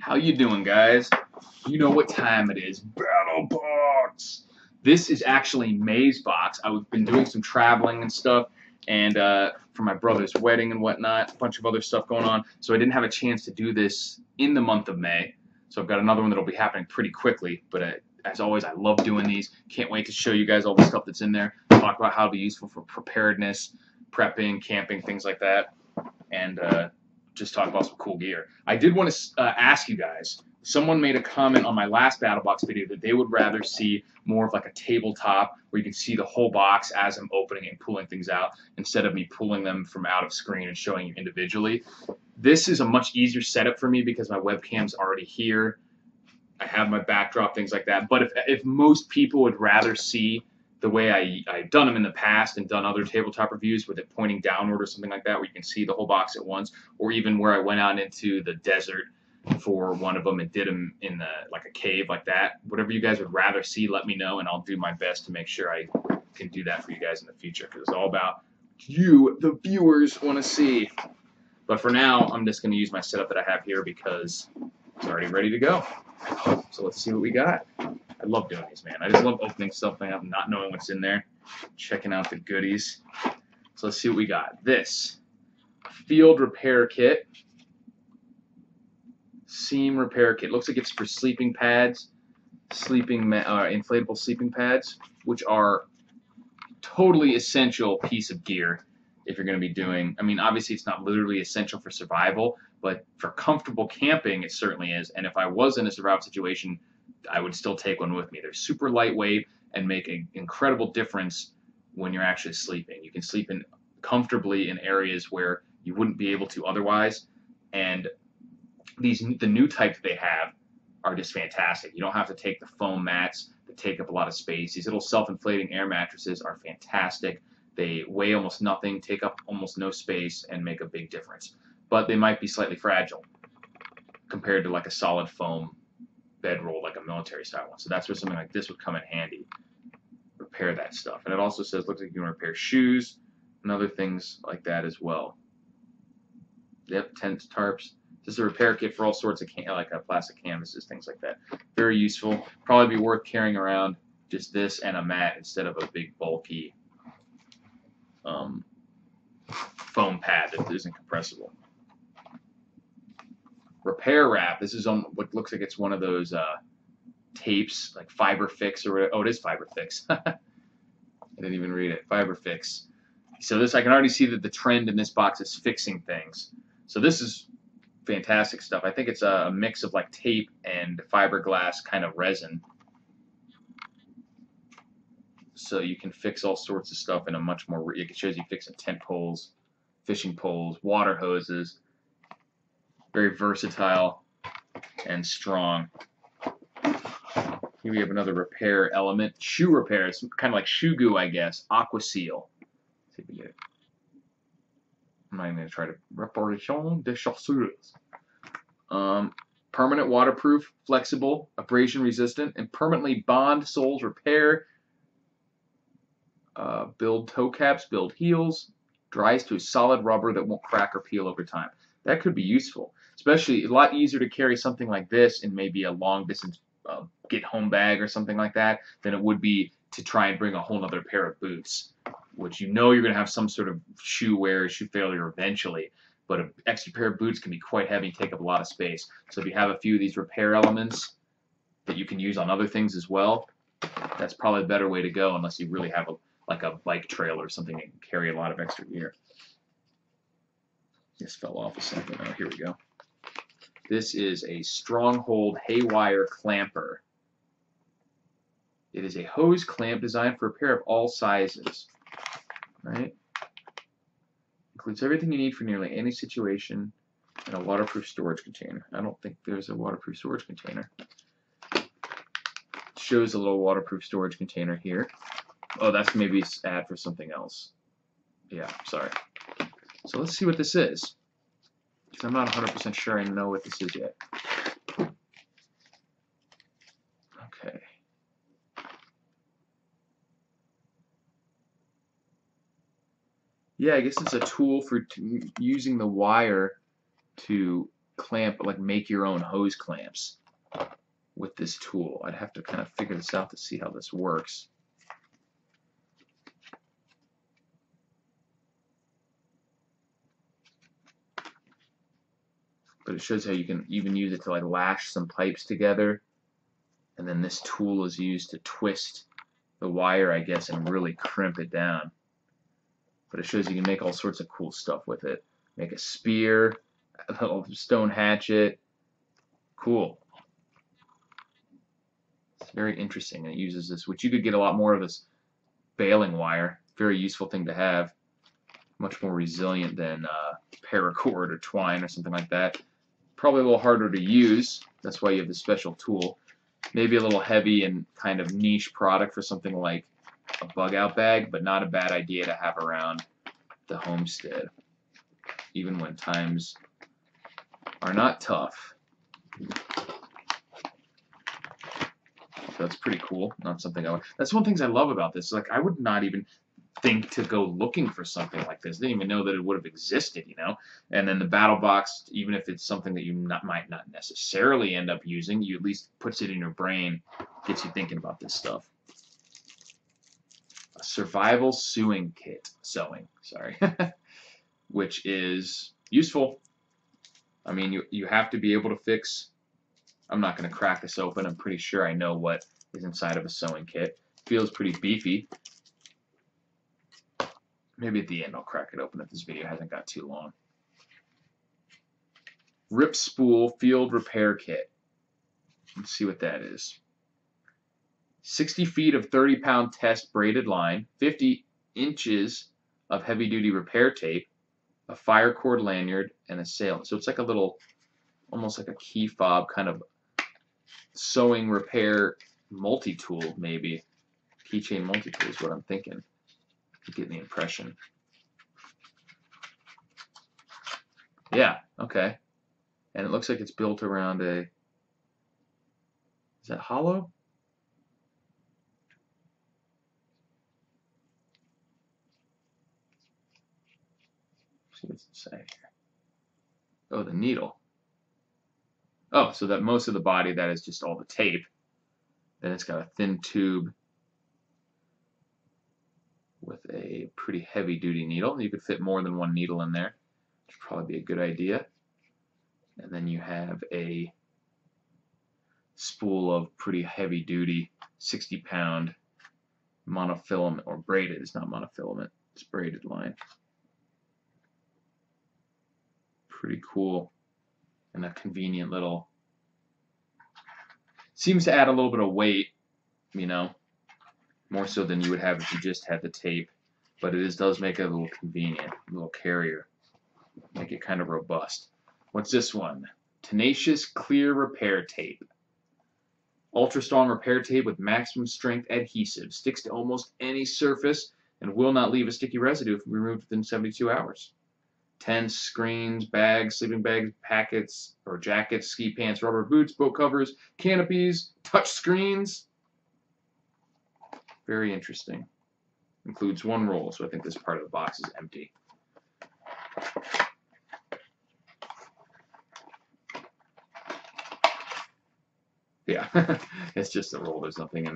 How you doing, guys? You know what time it is. Battle Box! This is actually May's box. I've been doing some traveling and stuff, and for my brother's wedding and whatnot, a bunch of other stuff going on, so I didn't have a chance to do this in the month of May. So I've got another one that'll be happening pretty quickly, but as always, I love doing these. Can't wait to show you guys all the stuff that's in there, talk about how to be useful for preparedness, prepping, camping, things like that, and just talk about some cool gear. I did want to ask you guys, someone made a comment on my last Battle Box video that they would rather see more of like a tabletop where you can see the whole box as I'm opening and pulling things out instead of me pulling them from out of screen and showing you individually. This is a much easier setup for me because my webcam's already here. I have my backdrop, things like that. But if most people would rather see the way I've done them in the past and done other tabletop reviews with it pointing downward or something like that where you can see the whole box at once, or even where I went out into the desert for one of them and did them in like a cave like that, whatever you guys would rather see, let me know, and I'll do my best to make sure I can do that for you guys in the future, because it's all about you, the viewers, want to see. But for now, I'm just going to use my setup that I have here because it's already ready to go. So let's see what we got. I love doing these, man. I just love opening stuff up, not knowing what's in there, checking out the goodies. So let's see what we got. This field repair kit, seam repair kit. Looks like it's for sleeping pads, inflatable sleeping pads, which are totally essential piece of gear if you're going to be doing. I mean, obviously it's not literally essential for survival, but for comfortable camping, it certainly is. And if I was in a survival situation, I would still take one with me. They're super lightweight and make an incredible difference when you're actually sleeping. You can sleep comfortably in areas where you wouldn't be able to otherwise. And the new type that they have are just fantastic. You don't have to take the foam mats that take up a lot of space. These little self-inflating air mattresses are fantastic. They weigh almost nothing, take up almost no space, and make a big difference. But they might be slightly fragile compared to like a solid foam bedroll, like a military style one. So that's where something like this would come in handy. Repair that stuff. And it also says, looks like you can repair shoes and other things like that as well. Yep, tents, tarps. This is a repair kit for all sorts of plastic canvases, things like that. Very useful. Probably be worth carrying around just this and a mat instead of a big bulky foam pad that isn't compressible. Repair wrap. This is on what looks like it's one of those tapes, like Fiber Fix or oh, it is Fiber Fix. I didn't even read it. Fiber Fix. So this, I can already see that the trend in this box is fixing things. So this is fantastic stuff. I think it's a mix of like tape and fiberglass kind of resin. So you can fix all sorts of stuff in a much more. It shows you fixing tent poles, fishing poles, water hoses. Very versatile and strong. Here we have another repair element. Shoe repair. It's kind of like shoe goo, I guess. Aqua Seal. Let's see if we get it. I'm not even going to try to. Réparation des chaussures. Permanent waterproof, flexible, abrasion resistant, and permanently bond soles repair. Build toe caps, build heels. Dries to a solid rubber that won't crack or peel over time. That could be useful. Especially a lot easier to carry something like this in maybe a long distance get-home bag or something like that than it would be to try and bring a whole other pair of boots, which you know you're going to have some sort of shoe wear, shoe failure eventually, but an extra pair of boots can be quite heavy and take up a lot of space. So if you have a few of these repair elements that you can use on other things as well, that's probably a better way to go unless you really have like a bike trail or something that can carry a lot of extra gear. This fell off a second. Oh, here we go. This is a Stronghold Haywire Clamper. It is a hose clamp designed for repair of all sizes. Right? Includes everything you need for nearly any situation in a waterproof storage container. I don't think there's a waterproof storage container. Shows a little waterproof storage container here. Oh, that's maybe an ad for something else. Yeah, sorry. So let's see what this is. Because I'm not 100% sure I know what this is yet. Okay. Yeah, I guess it's a tool for using the wire to clamp, like make your own hose clamps with this tool. I'd have to kind of figure this out to see how this works. But it shows how you can even use it to like lash some pipes together. And then this tool is used to twist the wire, I guess, and really crimp it down. But it shows you can make all sorts of cool stuff with it. Make a spear, a little stone hatchet. Cool. It's very interesting. And it uses this, which you could get a lot more of this baling wire. Very useful thing to have. Much more resilient than paracord or twine or something like that. Probably a little harder to use. That's why you have the special tool. Maybe a little heavy and kind of niche product for something like a bug out bag, but not a bad idea to have around the homestead, even when times are not tough. So that's pretty cool. Not something that's one of the things I love about this. Like, I would not even think to go looking for something like this. Didn't even know that it would have existed, you know. And then the battle box, even if it's something that you might not necessarily end up using, you at least puts it in your brain, gets you thinking about this stuff. A survival sewing kit, which is useful. I mean, you have to be able to fix. I'm not going to crack this open. I'm pretty sure I know what is inside of a sewing kit. Feels pretty beefy. Maybe at the end I'll crack it open if this video hasn't got too long. Rip spool field repair kit. Let's see what that is. 60 feet of 30-pound test braided line, 50 inches of heavy-duty repair tape, a fire cord lanyard, and a sail. So it's like a little, almost like a key fob kind of sewing repair multi-tool, maybe. Keychain multi-tool is what I'm thinking. Getting the impression. Yeah, okay. And it looks like it's built around a, is that hollow? Let's see what's it say here. Oh, the needle. Oh, so that most of the body, that is just all the tape. Then it's got a thin tube with a pretty heavy-duty needle. You could fit more than one needle in there, which would probably be a good idea. And then you have a spool of pretty heavy-duty 60-pound monofilament, or braided. It's not monofilament, it's braided line. Pretty cool. And a convenient little, seems to add a little bit of weight, you know, more so than you would have if you just had the tape, but it does make it a little convenient, a little carrier, make it kind of robust. What's this one? Tenacious Clear Repair Tape. Ultra strong repair tape with maximum strength adhesive. Sticks to almost any surface and will not leave a sticky residue if removed within 72 hours. Tents, screens, bags, sleeping bags, packets or jackets, ski pants, rubber boots, boat covers, canopies, touch screens. Very interesting. Includes one roll, so I think this part of the box is empty. Yeah, it's just a roll. There's nothing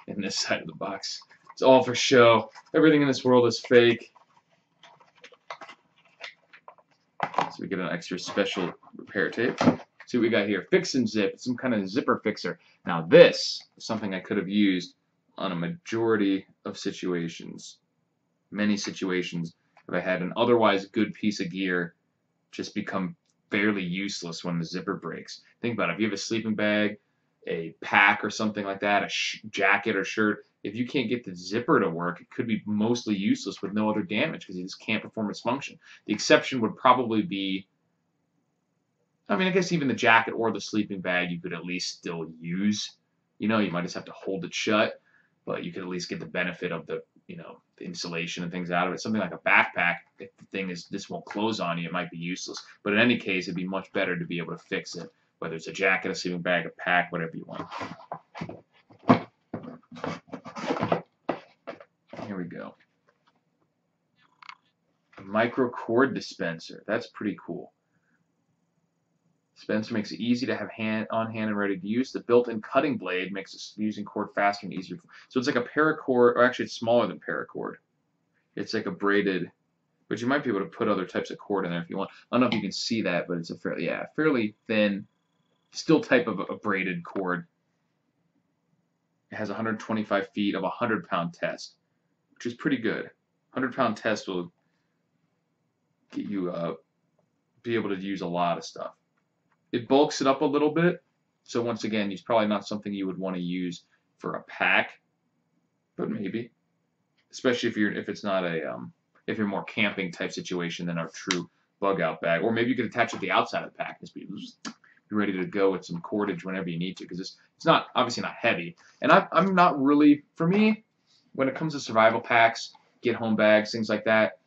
in this side of the box. It's all for show. Everything in this world is fake. So we get an extra special repair tape. See what we got here. Fix and zip. It's some kind of zipper fixer. Now this is something I could have used on a majority of situations. Many situations if I had an otherwise good piece of gear just become fairly useless when the zipper breaks. Think about it. If you have a sleeping bag, a pack or something like that, a jacket or shirt, if you can't get the zipper to work, it could be mostly useless with no other damage because you just can't perform its function. The exception would probably be, I mean, I guess even the jacket or the sleeping bag you could at least still use. You know, you might just have to hold it shut, but you could at least get the benefit of the, you know, the insulation and things out of it. Something like a backpack, if the thing is, this won't close on you, it might be useless. But in any case, it'd be much better to be able to fix it, whether it's a jacket, a sleeping bag, a pack, whatever you want. Here we go. A micro cord dispenser. That's pretty cool. Dispenser makes it easy to have on hand and ready to use. The built-in cutting blade makes using cord faster and easier. So it's like a paracord, or actually it's smaller than paracord. It's like a braided, but you might be able to put other types of cord in there if you want. I don't know if you can see that, but it's a fairly thin, still type of a braided cord. It has 125 feet of a 100-pound test, which is pretty good. 100-pound test will get you be able to use a lot of stuff. It bulks it up a little bit, so once again, it's probably not something you would want to use for a pack, but maybe, especially if it's not a if you're more camping type situation than a true bug out bag, or maybe you could attach it to the outside of the pack and be ready to go with some cordage whenever you need to, because it's not obviously not heavy. And I'm not really, for me, when it comes to survival packs, get home bags, things like that,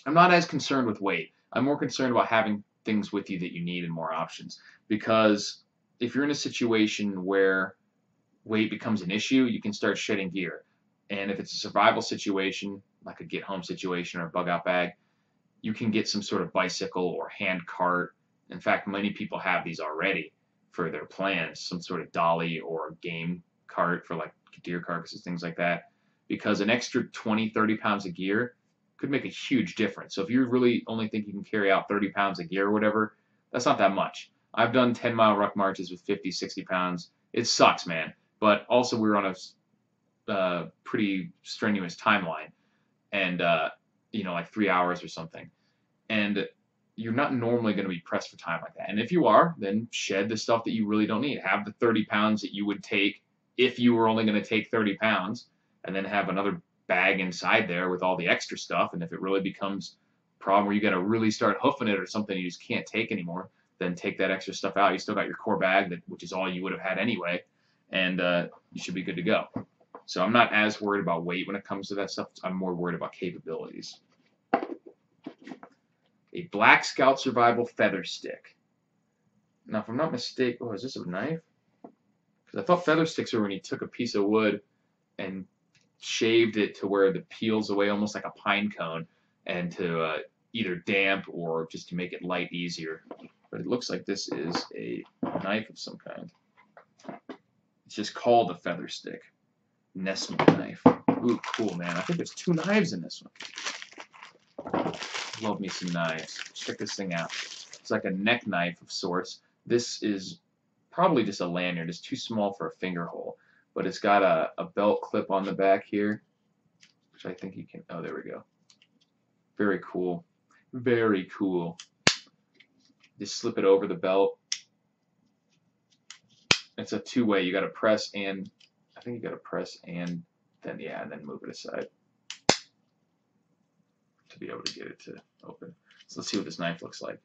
I'm not as concerned with weight. I'm more concerned about having things with you that you need and more options, because if you're in a situation where weight becomes an issue, you can start shedding gear. And if it's a survival situation, like a get home situation or a bug out bag, you can get some sort of bicycle or hand cart. In fact, many people have these already for their plans, some sort of dolly or game cart for like deer carcasses, things like that, because an extra 20, 30 pounds of gear could make a huge difference. So if you really only think you can carry out 30 pounds of gear or whatever, that's not that much. I've done 10-mile ruck marches with 50, 60 pounds. It sucks, man. But also we were on a pretty strenuous timeline, and like 3 hours or something. And you're not normally going to be pressed for time like that. And if you are, then shed the stuff that you really don't need. Have the 30 pounds that you would take if you were only going to take 30 pounds, and then have another bag inside there with all the extra stuff. And if it really becomes a problem where you got to really start hoofing it or something you just can't take anymore, then take that extra stuff out. You still got your core bag, which is all you would have had anyway, and you should be good to go. So I'm not as worried about weight when it comes to that stuff. I'm more worried about capabilities. A Black Scout Survival Feather Stick. Now, if I'm not mistaken, is this a knife? Because I thought feather sticks were when you took a piece of wood and shaved it to where it peels away almost like a pine cone, and to either damp or just to make it light easier. But it looks like this is a knife of some kind. It's just called a feather stick. Nesmith knife. Ooh, cool, man. I think there's 2 knives in this one. Love me some knives. Check this thing out. It's like a neck knife of sorts. This is probably just a lanyard. It's too small for a finger hole. But it's got a belt clip on the back here, which I think you can, oh, there we go. Very cool. Very cool. Just slip it over the belt. It's a two-way. You got to press and, I think you got to press and then, yeah, and then move it aside to be able to get it to open. So let's see what this knife looks like.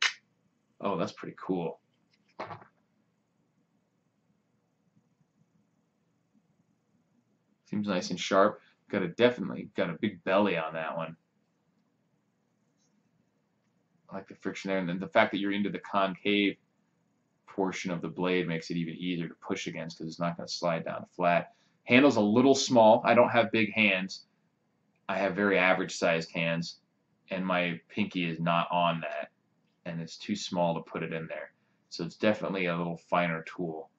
Oh, that's pretty cool. Seems nice and sharp. Definitely got a big belly on that one. I like the friction there, and then the fact that you're into the concave portion of the blade makes it even easier to push against, because it's not going to slide down flat. Handle's a little small. I don't have big hands. I have very average sized hands, and my pinky is not on that, and it's too small to put it in there. So it's definitely a little finer tool.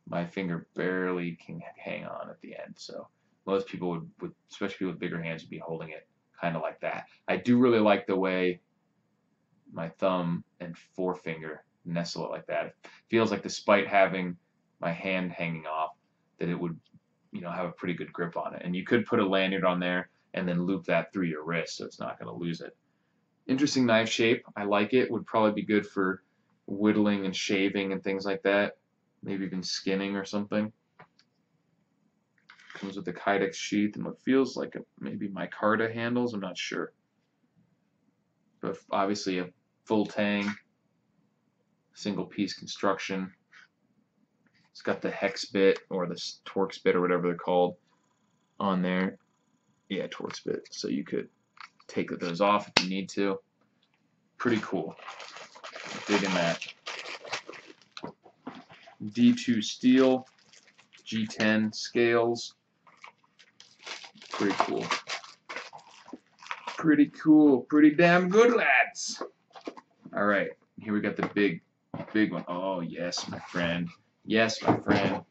My finger barely can hang on at the end, so most people would, especially people with bigger hands, would be holding it kind of like that. I do really like the way my thumb and forefinger nestle it like that. It feels like, despite having my hand hanging off, that it would, have a pretty good grip on it. And you could put a lanyard on there and then loop that through your wrist, so it's not going to lose it. Interesting knife shape. I like it. Would probably be good for whittling and shaving and things like that. Maybe even skinning or something. Comes with the Kydex sheath and what feels like maybe micarta handles. I'm not sure. But obviously a full tang, single piece construction. It's got the hex bit or the Torx bit or whatever they're called on there. Yeah, Torx bit. So you could take those off if you need to. Pretty cool. Digging that. D2 steel, G10 scales. Pretty cool. Pretty cool. Pretty damn good, lads. All right, here we got the big big one. Oh, yes, my friend. Yes, my friend.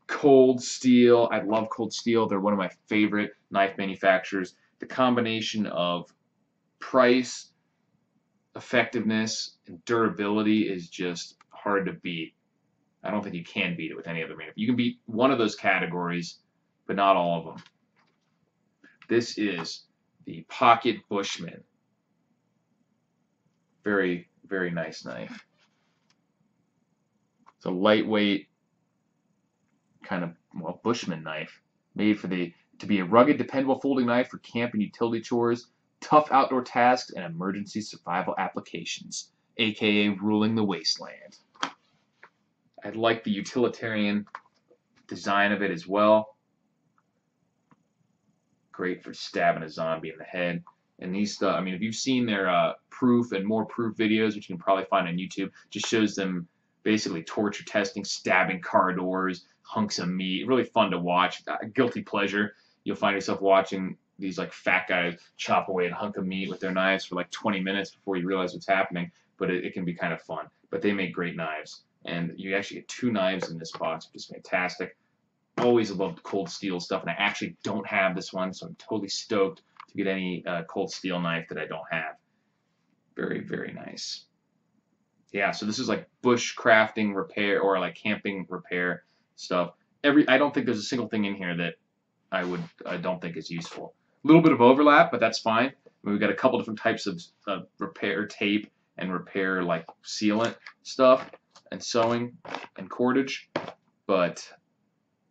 Cold Steel. I love Cold Steel. They're one of my favorite knife manufacturers. The combination of price, effectiveness, and durability is just hard to beat. I don't think you can beat it with any other manufacturer. You can beat one of those categories, but not all of them. This is the Pocket Bushman. Very, very nice knife. It's a lightweight kind of, well, Bushman knife, made to be a rugged, dependable folding knife for camp and utility chores, tough outdoor tasks, and emergency survival applications, aka ruling the wasteland. I like the utilitarian design of it as well. Great for stabbing a zombie in the head. And these stuff, I mean, if you've seen their proof and more proof videos, which you can probably find on YouTube, just shows them basically torture testing, stabbing car doors, hunks of meat. Really fun to watch. Guilty pleasure. You'll find yourself watching these like fat guys chop away a hunk of meat with their knives for like 20 minutes before you realize what's happening. But it can be kind of fun. But they make great knives. And you actually get 2 knives in this box, which is fantastic. Always loved Cold Steel stuff, and I actually don't have this one, so I'm totally stoked to get any Cold Steel knife that I don't have. Very, very nice. Yeah, so this is like bush crafting repair or like camping repair stuff. I don't think there's a single thing in here that I don't think is useful. A little bit of overlap, but that's fine. We've got a couple different types of repair tape and repair like sealant stuff and sewing and cordage, but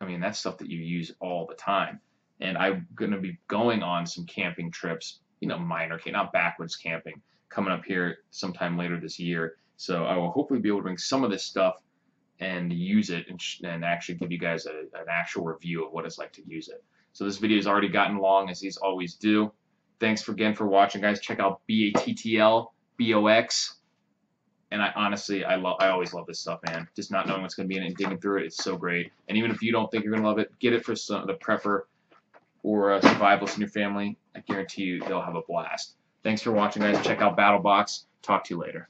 I mean that's stuff that you use all the time. And I'm going to be going on some camping trips, minor, not backwoods camping, coming up here sometime later this year. So I will hopefully be able to bring some of this stuff and use it and actually give you guys an actual review of what it's like to use it. So this video has already gotten long, as these always do. Thanks again for watching, guys. Check out BATTLBOX. And I always love this stuff, man. Just not knowing what's going to be in it and digging through it, it's so great. And even if you don't think you're going to love it, get it for the prepper or survivalists in your family. I guarantee you they'll have a blast. Thanks for watching, guys. Check out BattleBox. Talk to you later.